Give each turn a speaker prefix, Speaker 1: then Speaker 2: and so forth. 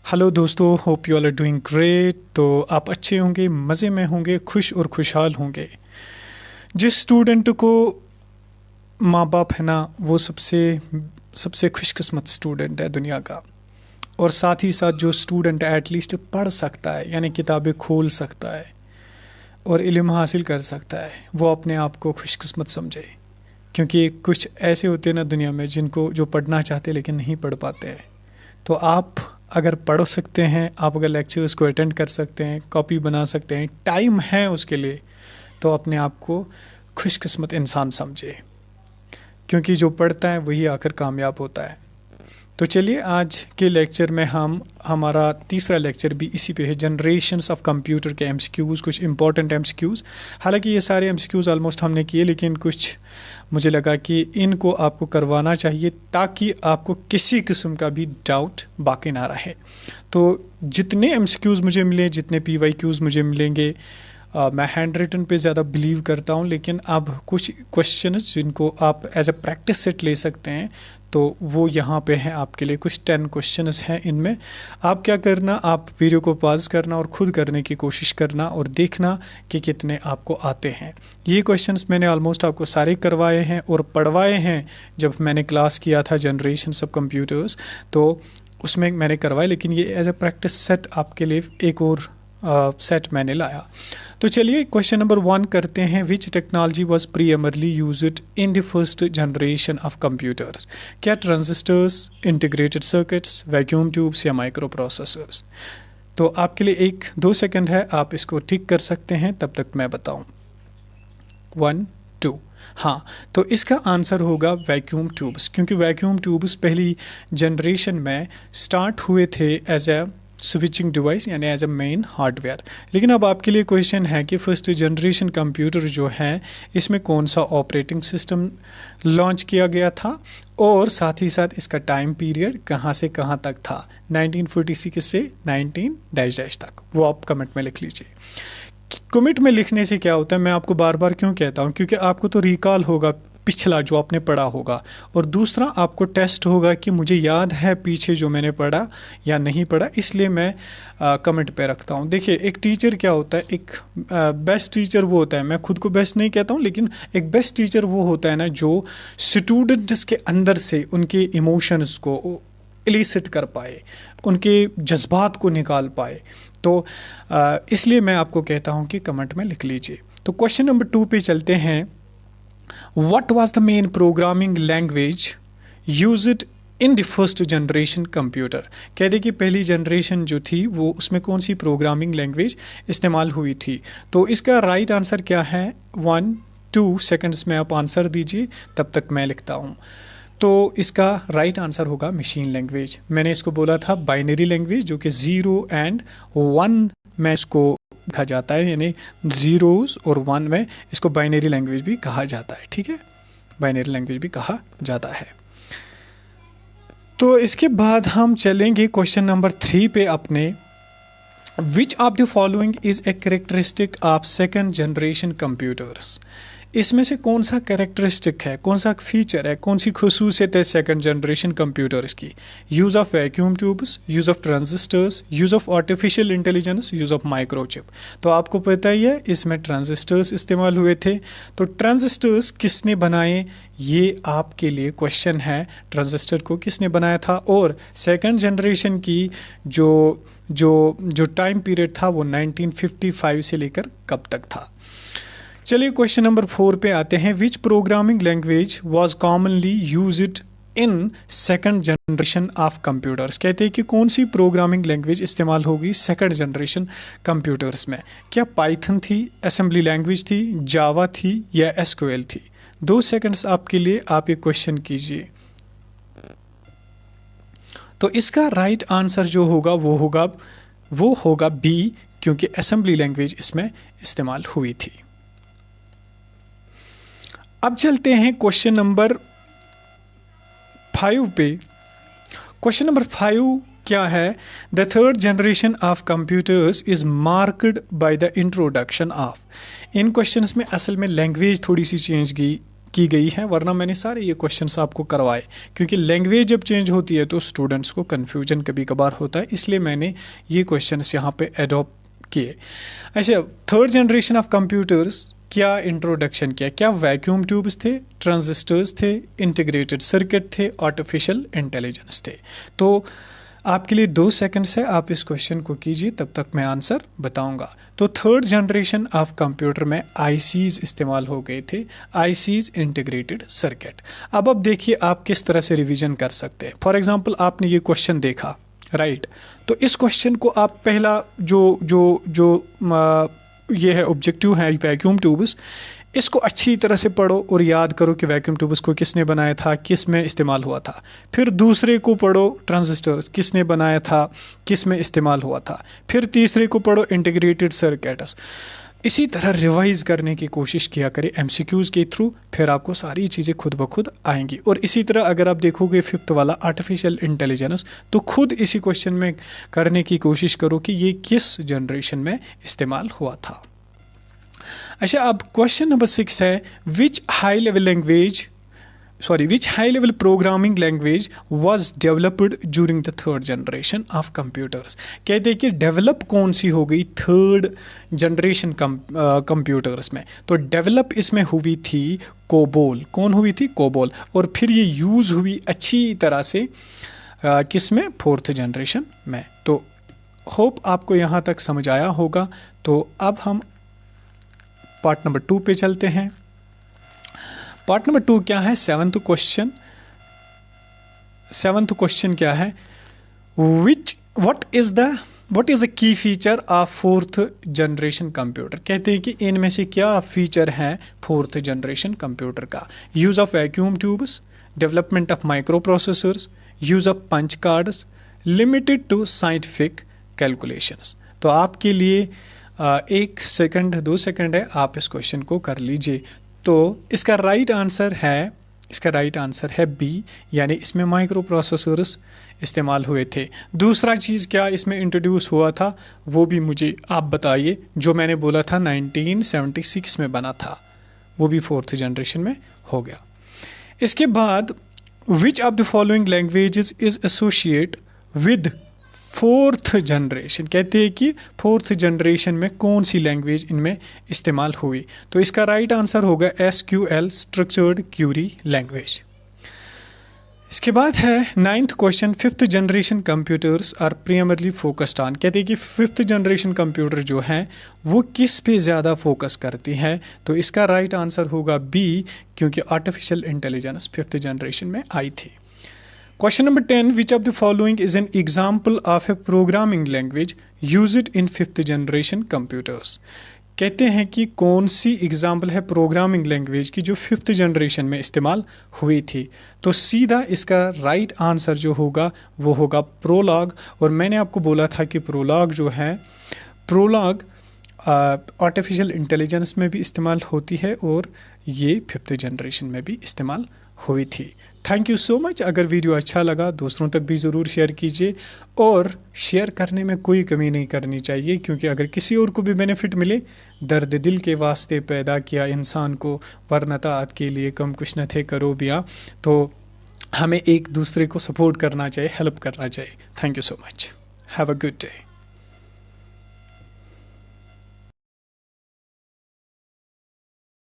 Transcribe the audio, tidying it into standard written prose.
Speaker 1: Hello दोस्तों, hope you all are doing great. तो आप अच्छे होंगे, मज़े में होंगे, खुश और खुशहाल होंगे। जिस स्टूडेंट को माँ बाप है ना, वो सबसे सबसे खुशकिस्मत स्टूडेंट है दुनिया का। और साथ ही साथ जो स्टूडेंट एटलीस्ट पढ़ सकता है, यानी किताबें खोल सकता है और इल्म हासिल कर सकता है, वो अपने आप को खुशकिस्मत समझे। क्योंकि कुछ ऐसे होते हैं ना दुनिया में जिनको जो पढ़ना चाहते हैं लेकिन नहीं पढ़ पाते हैं। तो आप अगर पढ़ सकते हैं, आप अगर लेक्चर्स को अटेंड कर सकते हैं, कॉपी बना सकते हैं, टाइम है उसके लिए, तो अपने आप को खुशकिस्मत इंसान समझे। क्योंकि जो पढ़ता है वही आकर कामयाब होता है। तो चलिए, आज के लेक्चर में हमारा तीसरा लेक्चर भी इसी पे है, जनरेशन्स ऑफ कंप्यूटर के एमसीक्यूज़, कुछ इंपॉर्टेंट एमसीक्यूज़। हालांकि ये सारे एमसीक्यूज़ ऑलमोस्ट हमने किए, लेकिन कुछ मुझे लगा कि इनको आपको करवाना चाहिए ताकि आपको किसी किस्म का भी डाउट बाकी ना रहे। तो जितने एमसीक्यूज़ मुझे मिले, जितने पीवाईक्यूज़ मुझे मिलेंगे, मैं हैंड रिटन पे ज़्यादा बिलीव करता हूँ, लेकिन अब कुछ क्वेश्चंस जिनको आप एज ए प्रैक्टिस सेट ले सकते हैं, तो वो यहाँ पे हैं आपके लिए। कुछ 10 क्वेश्चंस हैं इनमें। आप क्या करना, आप वीडियो को पॉज करना और ख़ुद करने की कोशिश करना और देखना कि कितने आपको आते हैं। ये क्वेश्चंस मैंने ऑलमोस्ट आपको सारे करवाए हैं और पढ़वाए हैं। जब मैंने क्लास किया था जनरेशन्स ऑफ कंप्यूटर्स, तो उसमें मैंने करवाए, लेकिन ये एज ए प्रैक्टिस सेट आपके लिए एक और सेट मैंने लाया। तो चलिए क्वेश्चन नंबर 1 करते हैं। Which technology was primarily used in the first generation of computers? क्या transistors, integrated circuits, vacuum tubes या माइक्रो प्रोसेसर्स? तो आपके लिए 1-2 सेकंड है, आप इसको ठीक कर सकते हैं, तब तक मैं बताऊं। 1, 2। हाँ, तो इसका आंसर होगा वैक्यूम ट्यूब्स, क्योंकि वैक्यूम ट्यूब्स पहली जनरेशन में स्टार्ट हुए थे एज ए स्विचिंग डिवाइस, यानी एज ए मेन हार्डवेयर। लेकिन अब आपके लिए क्वेश्चन है कि फर्स्ट जनरेशन कंप्यूटर जो है, इसमें कौन सा ऑपरेटिंग सिस्टम लॉन्च किया गया था और साथ ही साथ इसका टाइम पीरियड कहाँ से कहाँ तक था, 1946 से 19 तक। वो आप कमेंट में लिख लीजिए। कमेंट में लिखने से क्या होता है, मैं आपको बार बार क्यों कहता हूँ, क्योंकि आपको तो रिकॉल होगा पिछला जो आपने पढ़ा होगा, और दूसरा आपको टेस्ट होगा कि मुझे याद है पीछे जो मैंने पढ़ा या नहीं पढ़ा, इसलिए मैं कमेंट पे रखता हूँ। देखिए, एक टीचर क्या होता है, एक बेस्ट टीचर वो होता है, मैं खुद को बेस्ट नहीं कहता हूँ, लेकिन एक बेस्ट टीचर वो होता है ना जो स्टूडेंट्स के अंदर से उनके इमोशंस को इलिसिट कर पाए, उनके जज्बात को निकाल पाए। तो इसलिए मैं आपको कहता हूँ कि कमेंट में लिख लीजिए। तो क्वेश्चन नंबर 2 पे चलते हैं। What was the main programming language used in the first generation computer? कहते कि पहली जनरेशन जो थी वो उसमें कौन सी प्रोग्रामिंग लैंग्वेज इस्तेमाल हुई थी। तो इसका राइट आंसर क्या है, 1-2 सेकंड्स में आप आंसर दीजिए, तब तक मैं लिखता हूँ। तो इसका राइट आंसर होगा मशीन लैंग्वेज। मैंने इसको बोला था बाइनरी लैंग्वेज, जो कि 0 और 1 में इसको कहा जाता है, यानी 0s और 1 में इसको बाइनरी लैंग्वेज भी कहा जाता है। ठीक है, बाइनरी लैंग्वेज भी कहा जाता है। तो इसके बाद हम चलेंगे क्वेश्चन नंबर 3 पे अपने। Which of the following is a characteristic of second generation computers? इसमें से कौन सा कैरेक्टरिस्टिक है, कौन सा फीचर है, कौन सी खसूसियत है सेकंड जनरेशन कंप्यूटर्स की? Use of vacuum tubes, use of transistors, use of artificial intelligence, use of microchip. तो आपको पता ही है इसमें ट्रांजिस्टर्स इस्तेमाल हुए थे। तो ट्रांजिस्टर्स किसने बनाए, ये आपके लिए क्वेश्चन है। ट्रांजिस्टर को किसने बनाया था, और सेकंड जनरेशन की जो टाइम पीरियड था वो 1955 से लेकर कब तक था। चलिए क्वेश्चन नंबर 4 पे आते हैं। विच programming language was commonly used in second generation of computers? कहते हैं कि कौन सी प्रोग्रामिंग लैंग्वेज इस्तेमाल होगी सेकंड जनरेशन कंप्यूटर्स में? क्या पाइथन थी, असेंबली लैंग्वेज थी, जावा थी या एसक्यूएल थी? 2 सेकंड्स आपके लिए, आप ये क्वेश्चन कीजिए। तो इसका राइट आंसर जो होगा वो होगा बी, क्योंकि असेंबली लैंग्वेज इसमें इस्तेमाल हुई थी। अब चलते हैं क्वेश्चन नंबर 5 पे। क्वेश्चन नंबर 5 क्या है? The third generation of computers is marked by the introduction of. In questions में असल में लैंग्वेज थोड़ी सी चेंज की गई हैं, वरना मैंने सारे ये क्वेश्चंस आपको करवाए, क्योंकि लैंग्वेज जब चेंज होती है तो स्टूडेंट्स को कन्फ्यूजन कभी कभार होता है, इसलिए मैंने ये क्वेश्चंस यहाँ पे एडॉप्ट किए। अच्छा, थर्ड जनरेशन ऑफ कंप्यूटर्स क्या इंट्रोडक्शन किया? क्या वैक्यूम ट्यूब्स थे, ट्रांजिस्टर्स थे, इंटीग्रेटेड सर्किट थे, आर्टिफिशियल इंटेलिजेंस थे? तो आपके लिए 2 सेकंड्स है, आप इस क्वेश्चन को कीजिए, तब तक मैं आंसर बताऊंगा। तो थर्ड जनरेशन ऑफ कंप्यूटर में आईसीज इस्तेमाल हो गए थे, आईसीज इंटीग्रेटेड सर्किट। अब देखिए आप किस तरह से रिवीजन कर सकते हैं। फॉर एग्जांपल आपने ये क्वेश्चन देखा, राइट? तो इस क्वेश्चन को आप पहला जो जो जो ये है ऑब्जेक्टिव है वैक्यूम ट्यूब्स, इसको अच्छी तरह से पढ़ो और याद करो कि वैक्यूम ट्यूब्स को किसने बनाया था, किस में इस्तेमाल हुआ था। फिर दूसरे को पढ़ो, ट्रांजिस्टर्स किसने बनाया था, किस में इस्तेमाल हुआ था। फिर तीसरे को पढ़ो, इंटीग्रेटेड सर्किट्स। इसी तरह रिवाइज करने की कोशिश किया करें एमसीक्यूज के थ्रू, फिर आपको सारी चीज़ें खुद ब खुद आएंगी। और इसी तरह अगर आप देखोगे फिफ्थ वाला आर्टिफिशियल इंटेलिजेंस, तो खुद इसी क्वेश्चन में करने की कोशिश करो कि ये किस जनरेशन में इस्तेमाल हुआ था। अच्छा, अब क्वेश्चन नंबर 6 है, which high level programming language was developed during the third generation of computers? कहते हैं कि डेवलप कौन सी हो गई थर्ड जनरेशन कंप्यूटर्स में? तो डेवलप इसमें हुई थी कोबोल। कौन हुई थी? कोबोल। और फिर ये यूज हुई अच्छी तरह से किस में? फोर्थ जनरेशन में। तो होप आपको यहाँ तक समझ आया होगा। तो अब हम पार्ट नंबर 2 पे चलते हैं। पार्ट नंबर 2 क्या है? सेवंथ क्वेश्चन क्या है? What is a key feature of fourth generation computer? कहते हैं कि इनमें से क्या फीचर है फोर्थ जनरेशन कंप्यूटर का? Use of vacuum tubes, development of microprocessors, use of punch cards, limited to scientific calculations. तो आपके लिए 1 सेकंड 2 सेकंड है, आप इस क्वेश्चन को कर लीजिए। तो इसका राइट आंसर है बी, यानी इसमें माइक्रो प्रोसेसर्स इस्तेमाल हुए थे। दूसरा चीज़ क्या इसमें इंट्रोड्यूस हुआ था, वो भी मुझे आप बताइए। जो मैंने बोला था 1976 में बना था, वो भी फोर्थ जनरेशन में हो गया। इसके बाद which of the following languages is associate with fourth generation? कहते हैं कि फोर्थ जनरेशन में कौन सी लैंग्वेज इनमें इस्तेमाल हुई? तो इसका राइट आंसर होगा SQL, स्ट्रक्चर्ड क्यूरी लैंग्वेज। इसके बाद है 9th question, fifth generation computers are primarily focused on? कहते हैं कि फिफ्थ जनरेशन कंप्यूटर जो है वो किस पे ज़्यादा फोकस करती है? तो इसका राइट आंसर होगा बी, क्योंकि आर्टिफिशियल इंटेलिजेंस फिफ्थ जनरेशन में आई थी। Question number 10, which of the following is an example of a programming language used in fifth generation computers? कहते हैं कि कौन सी एग्जाम्पल है प्रोग्रामिंग लैंग्वेज की जो फिफ्थ जनरेशन में इस्तेमाल हुई थी? तो सीधा इसका राइट आंसर जो होगा वो होगा प्रोलॉग। और मैंने आपको बोला था कि प्रोलॉग जो है, प्रोलॉग आर्टिफिशियल इंटेलिजेंस में भी इस्तेमाल होती है और ये फिफ्थ जनरेशन में भी इस्तेमाल हुई थी। Thank you so much. अगर वीडियो अच्छा लगा दूसरों तक भी ज़रूर शेयर कीजिए, और शेयर करने में कोई कमी नहीं करनी चाहिए, क्योंकि अगर किसी और को भी बेनिफिट मिले, दर्द दिल के वास्ते पैदा किया इंसान को, वरना तात के लिए कम कुछ न थे करो बिया। तो हमें एक दूसरे को सपोर्ट करना चाहिए, हेल्प करना चाहिए। Thank you so much. Have a good day.